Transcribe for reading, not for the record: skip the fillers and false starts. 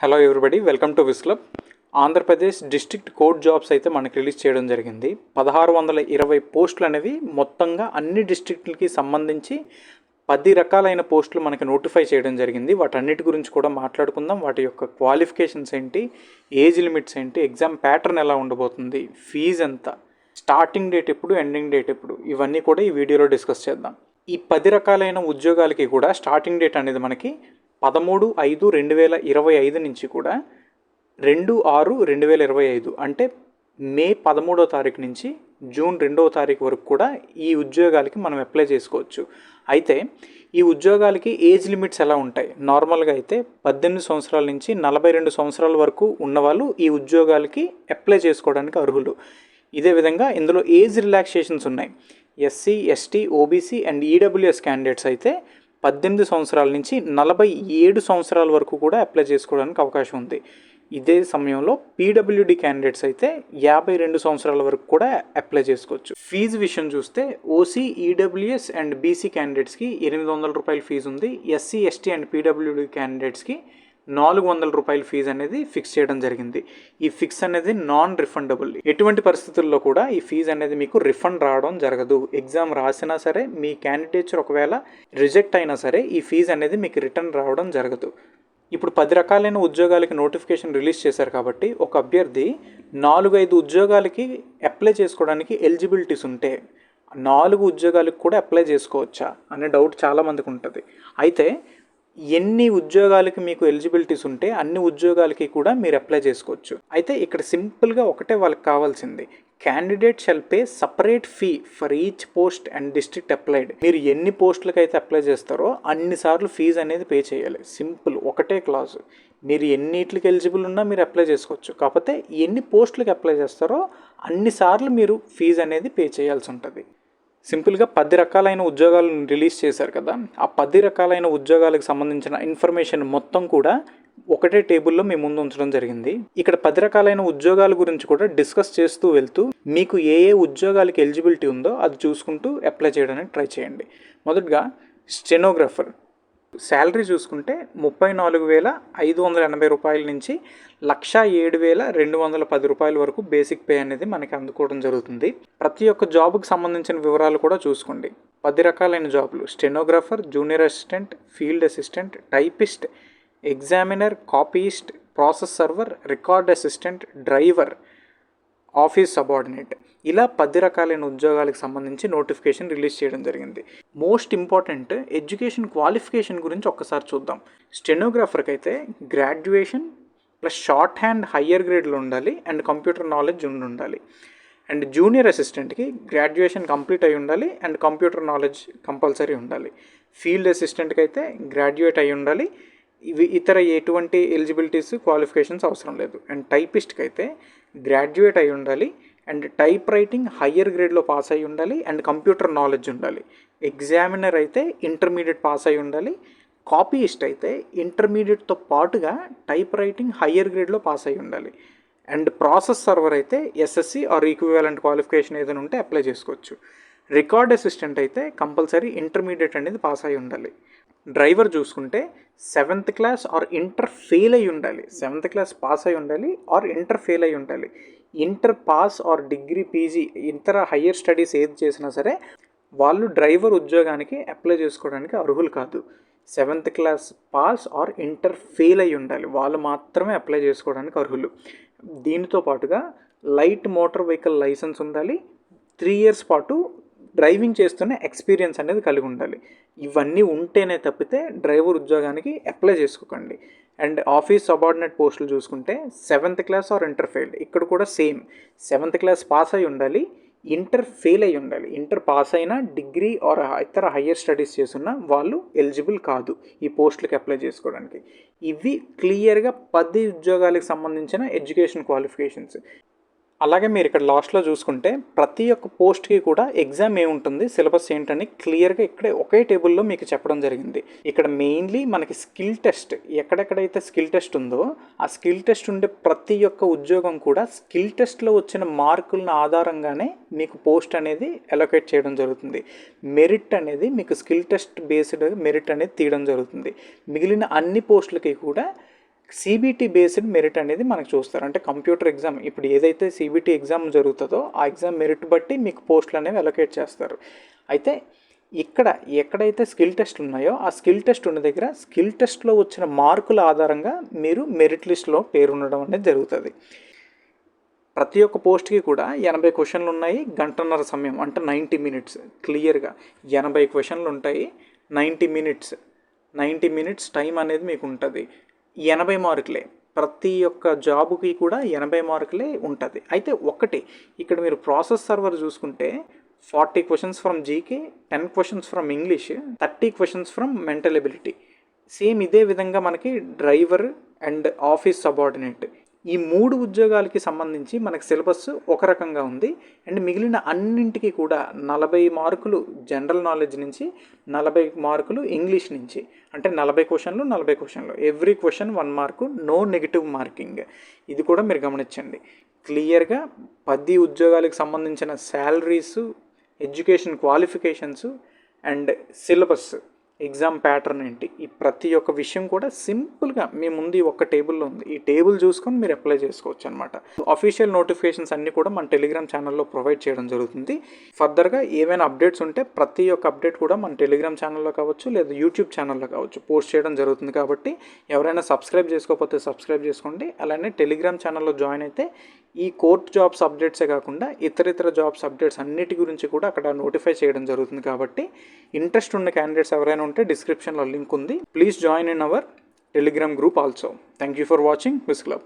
Hello everybody, welcome to this club. Andhra Pradesh district court jobs అయితే మనకి release చేయడం జరిగింది. 1620 పోస్టులు అనేవి మొత్తంగా అన్ని డిస్ట్రిక్ట్లకి సంబంధించి 10 రకాలైన పోస్టులు మనకి నోటిఫై చేయడం జరిగింది. వాటన్నిటి గురించి కూడా మాట్లాడుకుందాం. వాటి యొక్క క్వాలిఫికేషన్స్ ఏంటి, ఏజ్ లిమిట్స్ ఏంటి, ఎగ్జామ్ ప్యాటర్న్ ఎలా ఉండబోతుంది, ఫీజు ఎంత, స్టార్టింగ్ డేట్ ఎప్పుడు, ఎండింగ్ డేట్ ఎప్పుడు, ఇవన్నీ కూడా ఈ వీడియోలో డిస్కస్ చేద్దాం. ఈ 10 రకాలైన ఉద్యోగాలకి కూడా స్టార్టింగ్ డేట్ అనేది మనకి 13/5/2025 నుంచి కూడా 2/6/2025 అంటే మే 13వ తారీఖు నుంచి జూన్ 2వ తారీఖు వరకు కూడా ఈ ఉద్యోగాలకి మనం అప్లై చేసుకోవచ్చు. అయితే ఈ ఉద్యోగాలకి ఏజ్ లిమిట్స్ ఎలా ఉంటాయి? నార్మల్గా అయితే 18 సంవత్సరాల నుంచి 42 సంవత్సరాల వరకు ఉన్నవాళ్ళు ఈ ఉద్యోగాలకి అప్లై చేసుకోవడానికి అర్హులు. ఇదే విధంగా ఇందులో ఏజ్ రిలాక్సేషన్స్ ఉన్నాయి. SC, ST, OBC and EWS candidates అయితే 18 సంవత్సరాల నుంచి 47 సంవత్సరాల వరకు కూడా అప్లై చేసుకోవడానికి అవకాశం ఉంది. ఇదే సమయంలో పీడబ్ల్యూడి క్యాండిడేట్స్ అయితే 52 సంవత్సరాల వరకు కూడా అప్లై చేసుకోవచ్చు. ఫీజు విషయం చూస్తే ఓసీ, ఈడబ్ల్యూఎస్ అండ్ బీసీ క్యాండిడేట్స్కి 800 రూపాయల ఫీజు ఉంది. ఎస్సీ, ఎస్టీ అండ్ పీడబ్ల్యూడి క్యాండిడేట్స్కి 400 రూపాయల ఫీజు అనేది ఫిక్స్ చేయడం జరిగింది. ఈ ఫిక్స్ అనేది నాన్ రిఫండబుల్. ఎటువంటి పరిస్థితుల్లో కూడా ఈ ఫీజు అనేది మీకు రిఫండ్ రావడం జరగదు. ఎగ్జామ్ రాసినా సరే, మీ క్యాండిడేచర్ ఒకవేళ రిజెక్ట్ అయినా సరే ఈ ఫీజు అనేది మీకు రిటర్న్ రావడం జరగదు. ఇప్పుడు 10 రకాలైన ఉద్యోగాలకి నోటిఫికేషన్ రిలీజ్ చేశారు కాబట్టి ఒక అభ్యర్థి 4-5 ఉద్యోగాలకి అప్లై చేసుకోవడానికి ఎలిజిబిలిటీస్ ఉంటే 4 ఉద్యోగాలకు కూడా అప్లై చేసుకోవచ్చా అనే డౌట్ చాలామందికి ఉంటుంది. అయితే ఎన్ని ఉద్యోగాలకి మీకు ఎలిజిబిలిటీస్ ఉంటే అన్ని ఉద్యోగాలకి కూడా మీరు అప్లై చేసుకోవచ్చు. అయితే ఇక్కడ సింపుల్గా ఒకటే వాళ్ళకి కావాల్సింది, candidate shall pay separate fee for each post and district applied. మీరు ఎన్ని పోస్టులకు అయితే అప్లై చేస్తారో అన్నిసార్లు ఫీజు అనేది పే చేయాలి. సింపుల్, ఒకటే క్లాజ్. మీరు ఎన్నిటికి ఎలిజిబుల్ ఉన్నా మీరు అప్లై చేసుకోవచ్చు. కాకపోతే ఎన్ని పోస్టులకు అప్లై చేస్తారో అన్నిసార్లు మీరు ఫీజు అనేది పే చేయాల్సి ఉంటుంది. సింపుల్గా 10 రకాలైన ఉద్యోగాలను రిలీజ్ చేశారు కదా, ఆ 10 రకాలైన ఉద్యోగాలకు సంబంధించిన ఇన్ఫర్మేషన్ మొత్తం కూడా ఒకటే టేబుల్లో మీ ముందు ఉంచడం జరిగింది. ఇక్కడ 10 రకాలైన ఉద్యోగాల గురించి కూడా డిస్కస్ చేస్తూ వెళ్తూ మీకు ఏ ఉద్యోగాలకి ఎలిజిబిలిటీ ఉందో అది చూసుకుంటూ అప్లై చేయడానికి ట్రై చేయండి. మొదటగా స్టెనోగ్రాఫర్ శాలరీ చూసుకుంటే 34,580 రూపాయల నుంచి 107,210 రూపాయల వరకు బేసిక్ పే అనేది మనకి అందుకోవడం జరుగుతుంది. ప్రతి ఒక్క జాబ్కి సంబంధించిన వివరాలు కూడా చూసుకోండి. 10 రకాలైన జాబులు: stenographer, junior assistant, field assistant, typist, examiner, copyist, process server, record assistant, driver, office subordinate, ఇలా 10 రకాలైన ఉద్యోగాలకు సంబంధించి నోటిఫికేషన్ రిలీజ్ చేయడం జరిగింది. మోస్ట్ ఇంపార్టెంట్ ఎడ్యుకేషన్ క్వాలిఫికేషన్ గురించి ఒక్కసారి చూద్దాం. స్టెనోగ్రాఫర్కి అయితే graduation plus shorthand higher గ్రేడ్లో ఉండాలి అండ్ కంప్యూటర్ నాలెడ్జ్ ఉండాలి. అండ్ జూనియర్ అసిస్టెంట్కి గ్రాడ్యుయేషన్ కంప్లీట్ అయి ఉండాలి అండ్ కంప్యూటర్ నాలెడ్జ్ కంపల్సరీ ఉండాలి. ఫీల్డ్ అసిస్టెంట్కి అయితే గ్రాడ్యుయేట్ అయి ఉండాలి. ఇవి ఇతర ఎటువంటి ఎలిజిబిలిటీస్, క్వాలిఫికేషన్స్ అవసరం లేదు. అండ్ టైపిస్ట్కి అయితే గ్రాడ్యుయేట్ అయి ఉండాలి అండ్ టైప్ రైటింగ్ హయ్యర్ గ్రేడ్లో పాస్ అయి ఉండాలి అండ్ కంప్యూటర్ నాలెడ్జ్ ఉండాలి. ఎగ్జామినర్ అయితే ఇంటర్మీడియట్ పాస్ అయి ఉండాలి. కాపీయిస్ట్ అయితే ఇంటర్మీడియట్తో పాటుగా టైప్ రైటింగ్ హయ్యర్ గ్రేడ్లో పాస్ అయి ఉండాలి. అండ్ ప్రాసెస్ సర్వర్ అయితే ఎస్ఎస్సి ఆర్ ఈక్వివాలెంట్ క్వాలిఫికేషన్ ఏదైనా ఉంటే అప్లై చేసుకోవచ్చు. రికార్డ్ అసిస్టెంట్ అయితే కంపల్సరీ ఇంటర్మీడియట్ అనేది పాస్ అయి ఉండాలి. డ్రైవర్ చూసుకుంటే 7th class are inter fail అయి ఉండాలి. 7th క్లాస్ పాస్ అయి ఉండాలి ఆర్ ఇంటర్ ఫెయిల్ అయి ఉండాలి. Inter pass or degree, PG, ఇతర హయ్యర్ స్టడీస్ ఏది చేసినా సరే వాళ్ళు డ్రైవర్ ఉద్యోగానికి అప్లై చేసుకోవడానికి అర్హులు కాదు. 7th class pass or inter fail అయి ఉండాలి, వాళ్ళు మాత్రమే అప్లై చేసుకోవడానికి అర్హులు. దీనితో పాటుగా లైట్ మోటార్ వెహికల్ లైసెన్స్ ఉండాలి. 3 years పాటు డ్రైవింగ్ చేస్తున్న ఎక్స్పీరియన్స్ అనేది కలిగి ఉండాలి. ఇవన్నీ ఉంటేనే తప్పితే డ్రైవర్ ఉద్యోగానికి అప్లై చేసుకోకండి. అండ్ ఆఫీస్ సబార్డినేట్ పోస్టులు చూసుకుంటే 7th class are inter failed. ఇక్కడ కూడా సేమ్, 7th క్లాస్ పాస్ అయి ఉండాలి, ఇంటర్ ఫెయిల్ అయి ఉండాలి. ఇంటర్ పాస్ అయినా డిగ్రీ ఆర్ ఇతర హయ్యర్ స్టడీస్ చేస్తున్న వాళ్ళు ఎలిజిబుల్ కాదు ఈ పోస్టులకి అప్లై చేసుకోవడానికి. ఇవి క్లియర్గా 10 ఉద్యోగాలకు సంబంధించిన ఎడ్యుకేషన్ క్వాలిఫికేషన్స్. అలాగే మీరు ఇక్కడ లాస్ట్లో చూసుకుంటే ప్రతి ఒక్క పోస్ట్కి కూడా ఎగ్జామ్ ఏముంటుంది, సిలబస్ ఏంటని క్లియర్గా ఇక్కడే ఒకే టేబుల్లో మీకు చెప్పడం జరిగింది. ఇక్కడ మెయిన్లీ మనకి స్కిల్ టెస్ట్, ఎక్కడెక్కడైతే స్కిల్ టెస్ట్ ఉందో ఆ స్కిల్ టెస్ట్ ఉండే ప్రతి ఒక్క ఉద్యోగం కూడా స్కిల్ టెస్ట్లో వచ్చిన మార్కులను ఆధారంగానే మీకు పోస్ట్ అనేది అలొకేట్ చేయడం జరుగుతుంది. మెరిట్ అనేది మీకు స్కిల్ టెస్ట్ బేస్డ్ మెరిట్ అనేది తీయడం జరుగుతుంది. మిగిలిన అన్ని పోస్టులకి కూడా సిబిటి బేస్డ్ మెరిట్ అనేది మనకు చూస్తారు. అంటే కంప్యూటర్ ఎగ్జామ్ ఇప్పుడు ఏదైతే సిబిటి ఎగ్జామ్ జరుగుతుందో ఆ ఎగ్జామ్ మెరిట్ బట్టి మీకు పోస్టులు అనేవి అలొకేట్ చేస్తారు. అయితే ఇక్కడ ఎక్కడైతే స్కిల్ టెస్ట్ ఉన్నాయో ఆ స్కిల్ టెస్ట్ ఉన్న దగ్గర స్కిల్ టెస్ట్లో వచ్చిన మార్కుల ఆధారంగా మీరు మెరిట్ లిస్ట్లో పేరు ఉండడం అనేది జరుగుతుంది. ప్రతి ఒక్క పోస్ట్కి కూడా 80 క్వశ్చన్లు ఉన్నాయి, గంటన్నర సమయం అంటే 90 మినిట్స్. క్లియర్గా 80 క్వశ్చన్లు ఉంటాయి, 90 మినిట్స్ టైం అనేది మీకు ఉంటుంది. 80 మార్కులే, ప్రతి ఒక్క జాబుకి కూడా 80 మార్కులే ఉంటుంది. అయితే ఒకటి ఇక్కడ మీరు ప్రాసెస్ సర్వర్ చూసుకుంటే 40 questions from GK, 10 questions from English, 30 questions from mental ability. Same ఇదే విధంగా మనకి డ్రైవర్ అండ్ ఆఫీస్ సబార్డినేట్ ఈ 3 ఉద్యోగాలకి సంబంధించి మనకి సిలబస్ ఒక రకంగా ఉంది. అండ్ మిగిలిన అన్నింటికి కూడా 40 మార్కులు జనరల్ నాలెడ్జ్ నుంచి, 40 మార్కులు ఇంగ్లీష్ నుంచి. అంటే 40 క్వశ్చన్లు, every question 1 mark, no negative marking. ఇది కూడా మీరు గమనించండి. క్లియర్గా 10 ఉద్యోగాలకు సంబంధించిన salaries, education qualifications and syllabus, exam pattern ఏంటి, ఈ ప్రతి ఒక్క విషయం కూడా సింపుల్గా మీ ముందు ఈ ఒక్క టేబుల్లో ఉంది. ఈ టేబుల్ చూసుకొని మీరు అప్లై చేసుకోవచ్చు అనమాట. అఫీషియల్ నోటిఫికేషన్స్ అన్నీ కూడా మన టెలిగ్రామ్ ఛానల్లో ప్రొవైడ్ చేయడం జరుగుతుంది. ఫర్దర్గా ఏమైనా అప్డేట్స్ ఉంటే ప్రతి ఒక్క అప్డేట్ కూడా మన టెలిగ్రామ్ ఛానల్లో కావచ్చు లేదా యూట్యూబ్ ఛానల్లో కావచ్చు పోస్ట్ చేయడం జరుగుతుంది. కాబట్టి ఎవరైనా సబ్స్క్రైబ్ చేసుకోకపోతే సబ్స్క్రైబ్ చేసుకోండి. అలానే టెలిగ్రామ్ ఛానల్లో జాయిన్ అయితే ఈ కోర్ట్ జాబ్స్ అప్డేట్సే కాకుండా ఇతర జాబ్స్ అప్డేట్స్ అన్నిటి గురించి కూడా అక్కడ నోటిఫై చేయడం జరుగుతుంది. కాబట్టి ఇంట్రెస్ట్ ఉన్న క్యాండిడేట్స్ ఎవరైనా ఉంటే డిస్క్రిప్షన్లో లింక్ ఉంది. Please join in our Telegram group also. Thank you for watching quiz club.